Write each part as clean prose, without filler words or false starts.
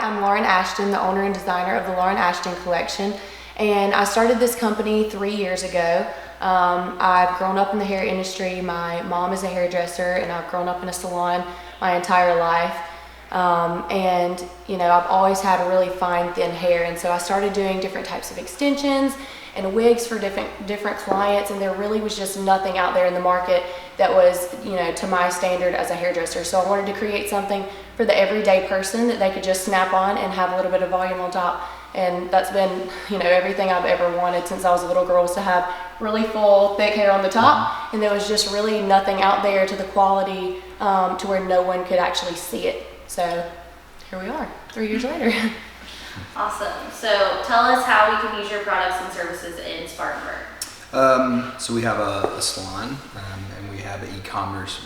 I'm Lauren Ashtyn, the owner and designer of the Lauren Ashtyn collection, and I started this company 3 years ago. I've grown up in the hair industry. My mom is a hairdresser, and I've grown up in a salon my entire life. And you know, I've always had a really fine, thin hair, and so I started doing different types of extensions and wigs for different clients, and there really was just nothing out there in the market that was, you know, to my standard as a hairdresser. So I wanted to create something for the everyday person that they could just snap on and have a little bit of volume on top. And that's been, you know, everything I've ever wanted since I was a little girl, was to have really full, thick hair on the top, and there was just really nothing out there to the quality to where no one could actually see it. So here we are, 3 years later. Awesome. So tell us how we can use your products and services in Spartanburg. So we have a salon, and we have an e-commerce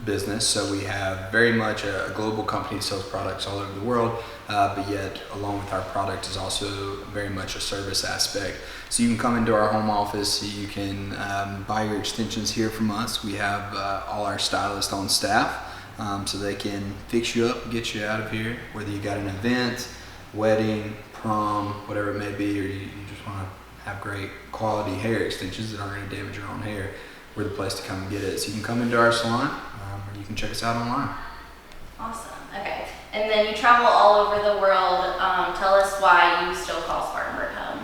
business. So we have very much a global company that sells products all over the world, but yet along with our product is also very much a service aspect. So you can come into our home office, you can buy your extensions here from us. We have all our stylists on staff, so they can fix you up, get you out of here, whether you got an event, wedding, prom, whatever it may be, or you just want to have great quality hair extensions that aren't going to damage your own hair. We're the place to come and get it. So you can come into our salon, or you can check us out online. Awesome. Okay. And then you travel all over the world. Tell us why you still call Spartanburg home.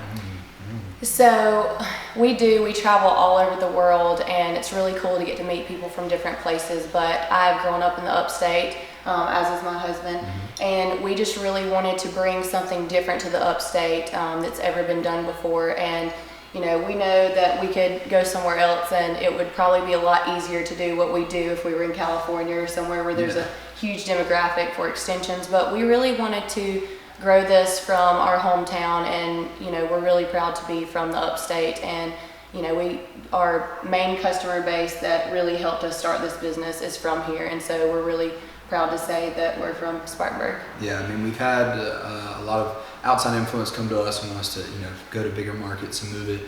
So we travel all over the world, and it's really cool to get to meet people from different places, but I've grown up in the upstate, as is my husband, and we just really wanted to bring something different to the upstate that's ever been done before. And you know, we know that we could go somewhere else and it would probably be a lot easier to do what we do if we were in California or somewhere where there's a huge demographic for extensions, but we really wanted to grow this from our hometown, and you know, we're really proud to be from the upstate. And you know, our main customer base that really helped us start this business is from here, and so we're really proud to say that we're from Spartanburg. Yeah, I mean, we've had a lot of outside influence come to us and want us to, you know, go to bigger markets and move it,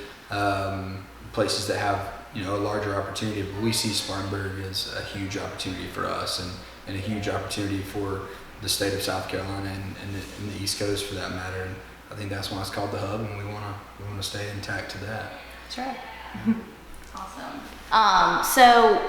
places that have, you know, a larger opportunity. But we see Spartanburg as a huge opportunity for us, and a huge opportunity for the state of South Carolina and the East Coast for that matter. And I think that's why it's called the Hub, and we want to stay intact to that. That's right. Awesome. So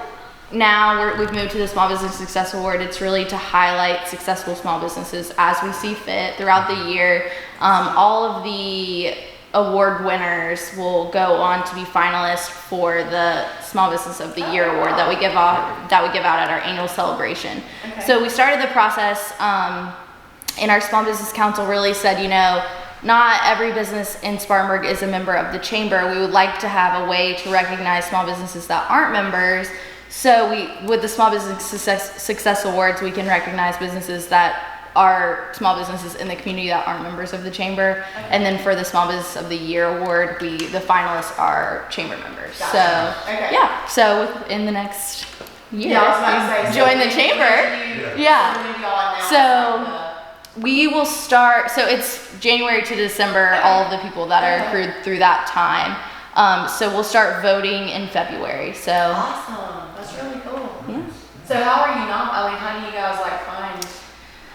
now we've moved to the Small Business Success Award. It's really to highlight successful small businesses as we see fit throughout the year. All of the award winners will go on to be finalists for the Small Business of the Year award that we give out at our annual celebration. Okay. So we started the process, and our Small Business Council really said, you know, not every business in Spartanburg is a member of the chamber. We would like to have a way to recognize small businesses that aren't members. So with the Small Business Success Awards, we can recognize businesses that are small businesses in the community that aren't members of the chamber. Okay. And then for the Small Business of the Year award, the finalists are chamber members. Gotcha. So yeah, so in the next year, join the chamber. So we will start, so it's January to December, all of the people that are accrued through that time. So we'll start voting in February. So awesome. That's really cool. Yeah. So how do you guys find?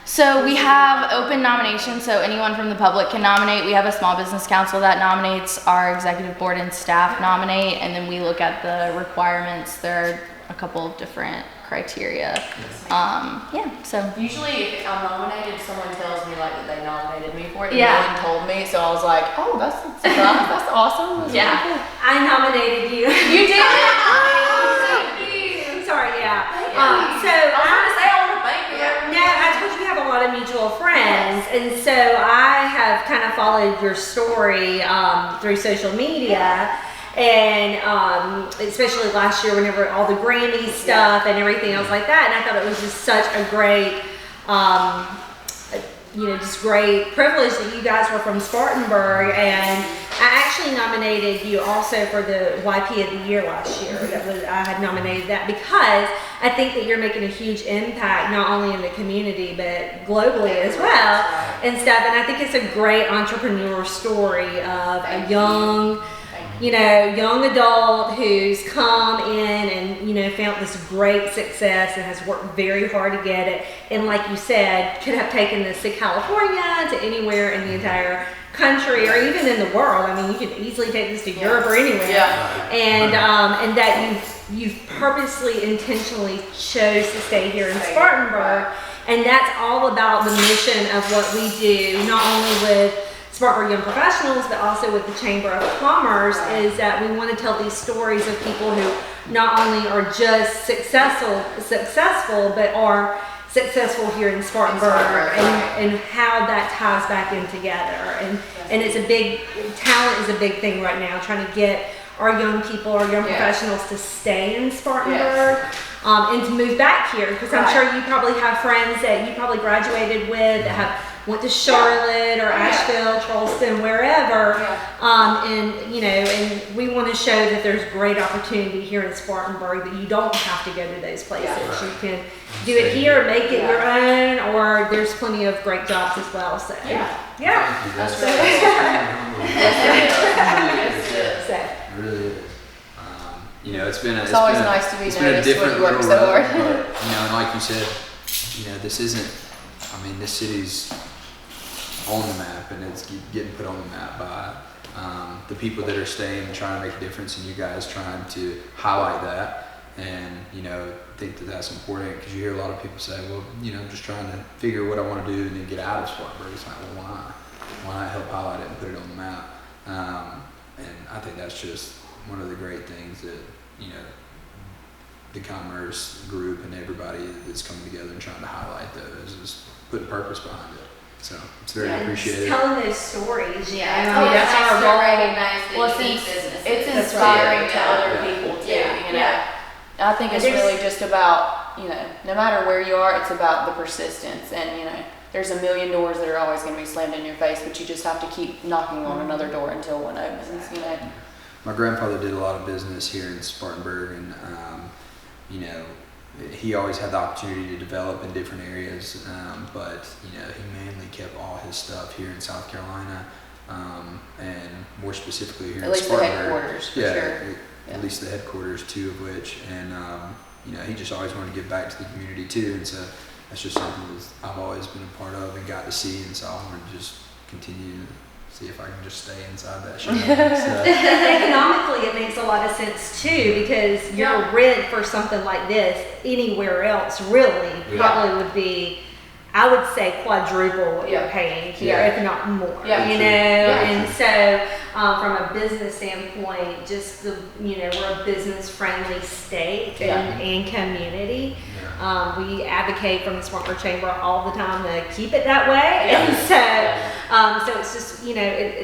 So we have open nominations, so anyone from the public can nominate. We have a Small Business Council that nominates, our executive board and staff nominate, and then we look at the requirements. There are a couple of different criteria. So usually if I'm nominated, someone tells me that they nominated me for it, and no one told me, so I was like, oh, that's a surprise. That's awesome. That's really cool. I nominated you. You did? I'm sorry, I want to thank you. No, I told you we have a lot of mutual friends, and so I have kind of followed your story through social media. And especially last year, whenever all the Grammy stuff and everything else like that, and I thought it was just such a great, just great privilege that you guys were from Spartanburg. And I actually nominated you also for the YP of the Year last year. I had nominated that because I think that you're making a huge impact, not only in the community, but globally as well and stuff. And I think it's a great entrepreneur story of a young young adult who's come in and, found this great success and has worked very hard to get it. And like you said, could have taken this to California, to anywhere in the entire country or even in the world. I mean, you could easily take this to Europe or anywhere. Yeah. And that you've purposely, intentionally chose to stay here in Spartanburg. And that's all about the mission of what we do, not only with Spartanburg Young Professionals, but also with the Chamber of Commerce, is that we want to tell these stories of people who not only are just successful, but are successful here in Spartanburg, and how that ties back in together. And it's talent is a big thing right now, trying to get our young people, our young professionals to stay in Spartanburg. And to move back here, because I'm sure you probably have friends that you probably graduated with that went to Charlotte or Asheville, Charleston, wherever. And we want to show that there's great opportunity here in Spartanburg, that you don't have to go to those places. You can do it here, make it your own, or there's plenty of great jobs as well. So That's it really is. It's always nice to be it's been a noticed different when you work little so road, hard. but, and like you said, this isn't. This city's on the map, and it's getting put on the map by the people that are staying and trying to make a difference, and you guys trying to highlight that. And I think that that's important, because you hear a lot of people say, well, I'm just trying to figure what I want to do and then get out of Spartanburg. It's like, well, why not help highlight it and put it on the map? And I think that's just one of the great things that the commerce group and everybody that's coming together and trying to highlight those is putting purpose behind it. So it's very appreciated. Telling those stories. That's our goal. Recognize the Well, unique since businesses. it's That's inspiring right. to other people too. I think it's There's- really just about, no matter where you are, it's about the persistence. And, there's a million doors that are always going to be slammed in your face, but you just have to keep knocking on another door until one opens, My grandfather did a lot of business here in Spartanburg, and he always had the opportunity to develop in different areas, but he mainly kept all his stuff here in South Carolina, and more specifically here At in least the Spartanburg. headquarters, for sure. At least the headquarters, two of which, and he just always wanted to give back to the community too, and so that's just something that I've always been a part of and got to see, and so I want to just continue to see if I can just stay inside that shop. Economically, it makes a lot of sense too, because your rent for something like this anywhere else really probably would be, I would say, quadruple what you're paying here, if not more. And so from a business standpoint, just we're a business friendly state and community. We advocate from the Spartanburg Chamber all the time to keep it that way. And so it's just,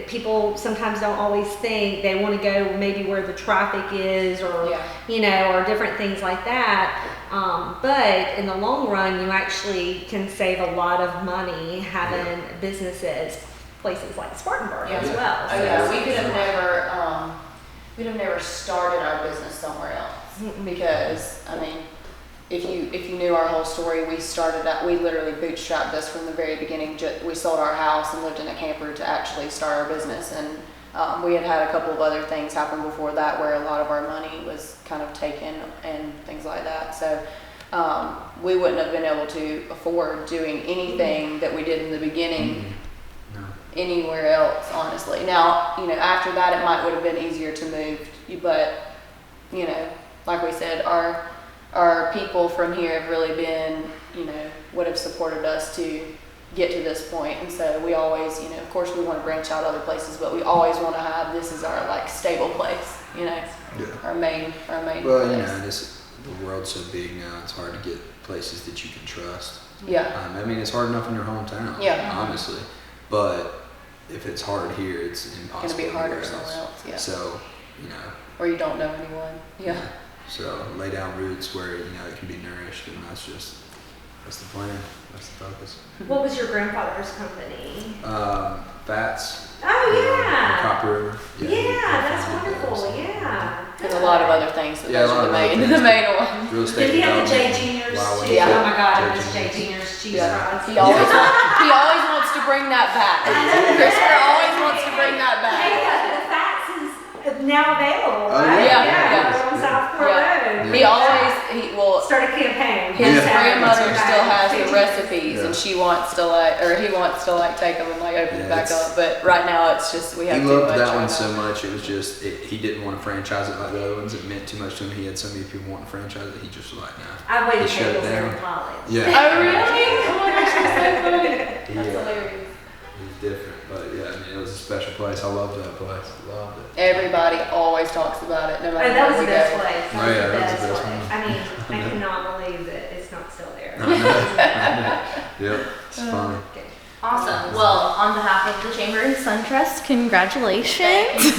people sometimes don't always think they want to go maybe where the traffic is, or, or different things like that. But in the long run, you actually can save a lot of money having businesses, places like Spartanburg as well. So we could have never started our business somewhere else, because, if you knew our whole story, we literally bootstrapped this from the very beginning. We sold our house and lived in a camper to actually start our business, and we had a couple of other things happen before that where a lot of our money was kind of taken and things like that. So we wouldn't have been able to afford doing anything that we did in the beginning anywhere else, honestly. Now, after that, it would have been easier to move, but like we said, our people from here have really been, would have supported us to get to this point. And so we always, of course we want to branch out other places, but we always want to have, this is our stable place, our main place. The world's so big now, it's hard to get places that you can trust. It's hard enough in your hometown, honestly, but if it's hard here, it's impossible. It's going to be harder somewhere else, So, or you don't know anyone, So lay down roots where it can be nourished, and that's the plan. That's the focus. what was your grandfather's company? Fats. Oh Copper River. that's wonderful. and a lot of other things, but those are the main ones. Real estate. Did he have the J development. Juniors Wow, too? yeah. Oh my God, I miss J Juniors cheese fries. He always wants to bring that back. Christopher always wants to bring that back. Hey, the Fats is now available, Oh, right? yeah. Yeah, on South Court Road. He will Start a campaign. his Yeah. grandmother still has the 50. recipes, and she wants to he wants to take them and open it back up. But right now it's just we have He too loved much that right one now. so much. It was just he didn't want to franchise it like the other ones. It meant too much to him. He had so many people wanting to franchise it. He just was like, nah. I waited He shut it tables there in down. college. Yeah. Oh really? Oh my gosh, that's so funny. That's Yeah. hilarious. He's different, but yeah, I mean, it was a special place. I loved that place. Loved it. Everybody always talks about it, no Oh, matter that was where the we best go. place. Oh, yeah, that was the best place. one. I mean, I cannot believe that it's not still there. I know. Yep, it's funny. Awesome. Well, on behalf of the Chamber and SunTrust, congratulations.